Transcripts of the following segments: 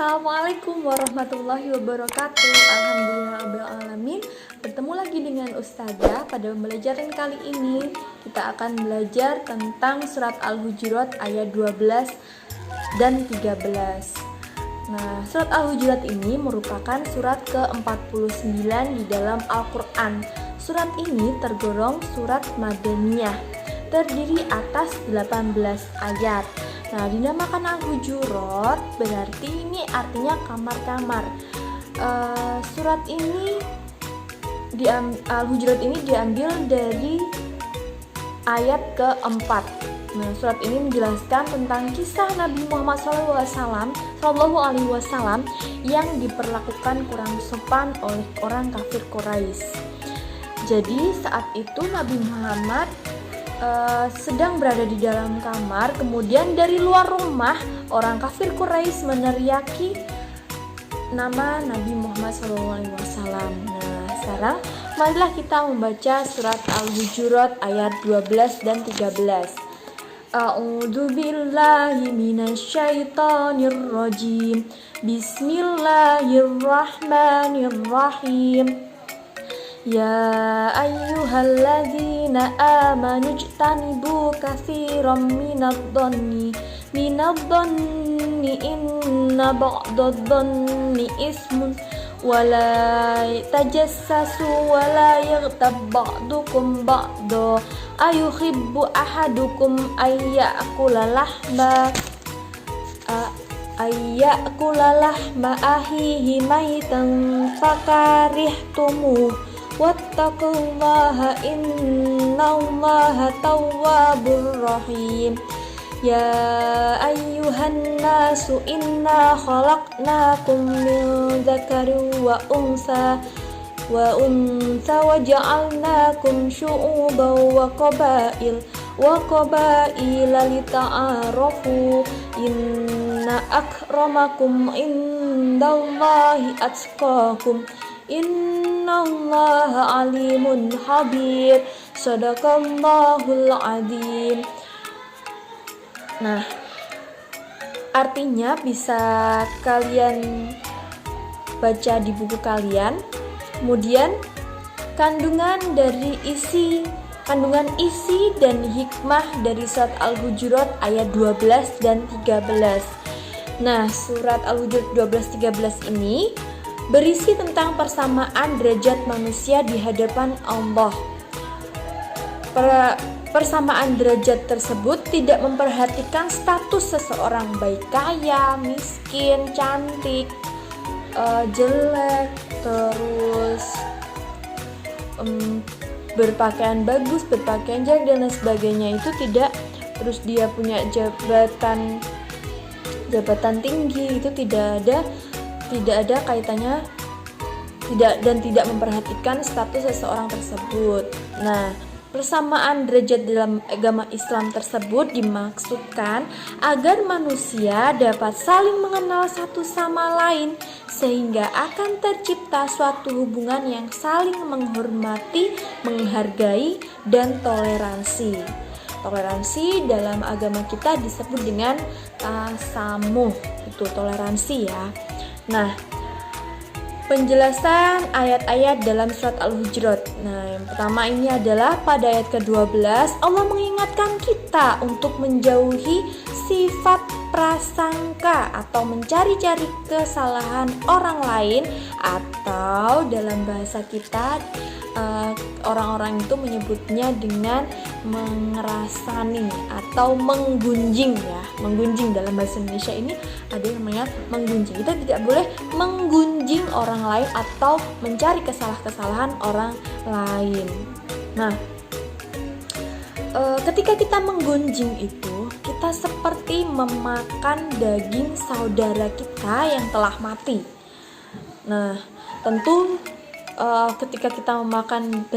Assalamualaikum warahmatullahi wabarakatuh. Alhamdulillahirrahmanirrahim. Bertemu lagi dengan Ustazah. Pada pembelajaran kali ini kita akan belajar tentang surat Al-Hujurat ayat 12 dan 13. Nah, surat Al-Hujurat ini merupakan surat ke-49 di dalam Al-Quran. Surat ini tergolong surat Madaniyah, terdiri atas 18 ayat. Nah, dinamakan Al-Hujurat berarti ini artinya kamar-kamar. Surat ini Al-Hujurat ini diambil dari ayat keempat. Nah, surat ini menjelaskan tentang kisah Nabi Muhammad SAW yang diperlakukan kurang sopan oleh orang kafir Quraisy. Jadi saat itu Nabi Muhammad sedang berada di dalam kamar, kemudian dari luar rumah orang kafir Quraisy meneriaki nama Nabi Muhammad SAW. Nah, sekarang marilah kita membaca surat Al-Hujurat ayat 12 dan 13. A'udzu billahi minasyaitonir rajim. Bismillahirrahmanirrahim. Ya ayyuhalladzina amanu ijtanibu katsiran minadh-dhanni inna ba'dadh-dhanni ismun wa la tajassasu wa la yaghtab ba'dukum ba'da ayuhibbu ahadukum ayyakula lahma ahihi maitan fakarihtumu wattaqullaha innallaha tawwabur rahim. Ya ayyuhan nasu inna khalaqnakum min dzakarin wa unsa wa ja'alnakum syu'uban wa qabaila lita'arafu inna akramakum indallahi atqakum innallaha alimun khabir. Shadaqallahul adzim. Nah, artinya bisa kalian baca di buku kalian. Kemudian kandungan isi dan hikmah dari surat Al-Hujurat ayat 12 dan 13. Nah, surat Al-Hujurat 12-13 ini berisi tentang persamaan derajat manusia di hadapan Allah. Persamaan derajat tersebut tidak memperhatikan status seseorang, baik kaya, miskin, cantik, jelek, terus berpakaian bagus, berpakaian jelek dan lain sebagainya. Itu tidak. Terus dia punya jabatan tinggi, itu tidak ada kaitannya, tidak memperhatikan status seseorang tersebut. Nah, persamaan derajat dalam agama Islam tersebut dimaksudkan agar manusia dapat saling mengenal satu sama lain, sehingga akan tercipta suatu hubungan yang saling menghormati, menghargai, dan toleransi. Toleransi dalam agama kita disebut dengan tasamuh, itu toleransi ya. Nah, penjelasan ayat-ayat dalam surat Al-Hujurat. Nah, yang pertama ini adalah pada ayat ke-12 Allah mengingatkan kita untuk menjauhi sifat prasangka atau mencari-cari kesalahan orang lain, atau dalam bahasa kita orang-orang itu menyebutnya dengan mengerasani atau menggunjing ya. Menggunjing dalam bahasa Indonesia ini ada yang namanya menggunjing. Kita tidak boleh menggunjing orang lain atau mencari kesalahan orang lain. Nah, ketika kita menggunjing itu, kita seperti memakan daging saudara kita yang telah mati. Nah, tentu ketika kita memakan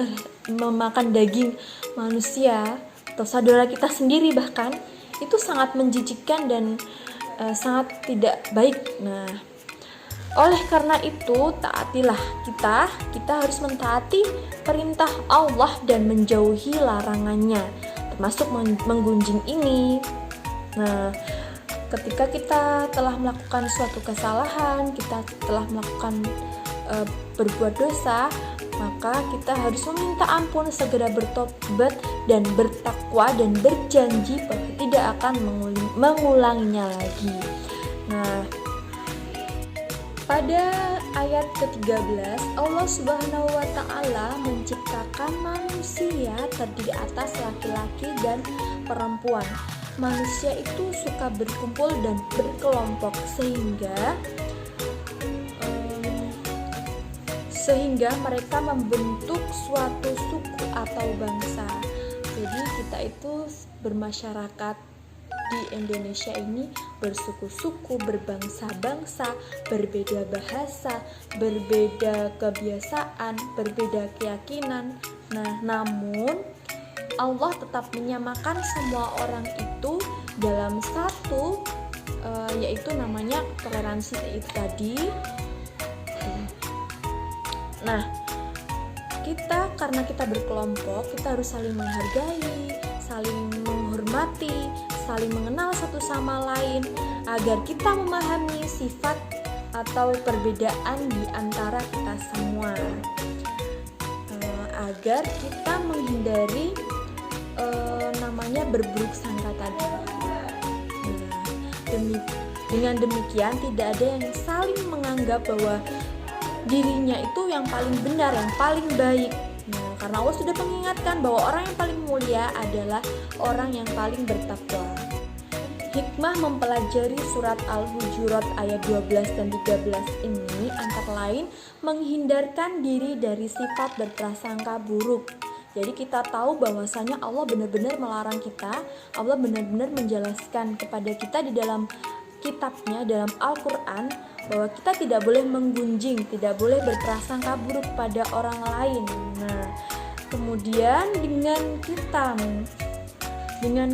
daging manusia atau saudara kita sendiri bahkan, itu sangat menjijikkan dan sangat tidak baik. Nah, oleh karena itu taatilah kita harus mentaati perintah Allah dan menjauhi larangannya, termasuk menggunjing ini. Nah, ketika kita telah melakukan suatu kesalahan, kita telah melakukan berbuat dosa, maka kita harus meminta ampun, segera bertobat dan bertakwa dan berjanji bahwa tidak akan mengulanginya lagi. Nah, pada ayat ke-13 Allah Subhanahu wa taala menciptakan manusia terdiri atas laki-laki dan perempuan. Manusia itu suka berkumpul dan berkelompok sehingga mereka membentuk suatu suku atau bangsa. Jadi kita itu bermasyarakat di Indonesia ini bersuku-suku, berbangsa-bangsa, berbeda bahasa, berbeda kebiasaan, berbeda keyakinan. Nah, namun Allah tetap menyamakan semua orang itu dalam satu, yaitu namanya toleransi itu tadi. Nah, karena kita berkelompok, kita harus saling menghargai, saling menghormati, saling mengenal satu sama lain, agar kita memahami sifat atau perbedaan di antara kita semua, agar kita menghindari namanya berburuk sangka tadi. Dengan demikian tidak ada yang saling menganggap bahwa dirinya itu yang paling benar, yang paling baik. Nah, karena Allah sudah mengingatkan bahwa orang yang paling mulia adalah orang yang paling bertakwa. Hikmah mempelajari surat Al-Hujurat ayat 12 dan 13 ini antara lain menghindarkan diri dari sifat berprasangka buruk. Jadi kita tahu bahwasanya Allah benar-benar melarang kita, Allah benar-benar menjelaskan kepada kita di dalam kitabnya, dalam Al-Quran, bahwa kita tidak boleh menggunjing, tidak boleh berprasangka buruk pada orang lain. Nah, kemudian dengan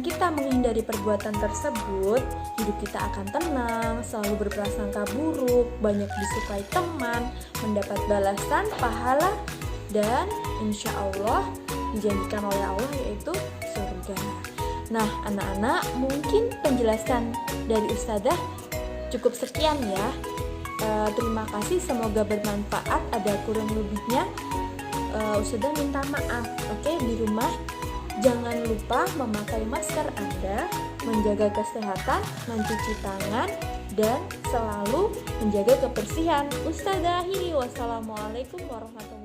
kita menghindari perbuatan tersebut, hidup kita akan tenang, selalu berprasangka buruk, banyak disukai teman, mendapat balasan, pahala, dan insya Allah dijanjikan oleh Allah yaitu surga. Nah, anak-anak, mungkin penjelasan dari Ustadzah cukup sekian ya. Terima kasih, semoga bermanfaat. Ada kurang lebihnya Ustadzah minta maaf. Oke, di rumah jangan lupa memakai masker Anda, menjaga kesehatan, mencuci tangan, dan selalu menjaga kebersihan. Ustadzah akhiri, wassalamualaikum warahmatullahi wabarakatuh.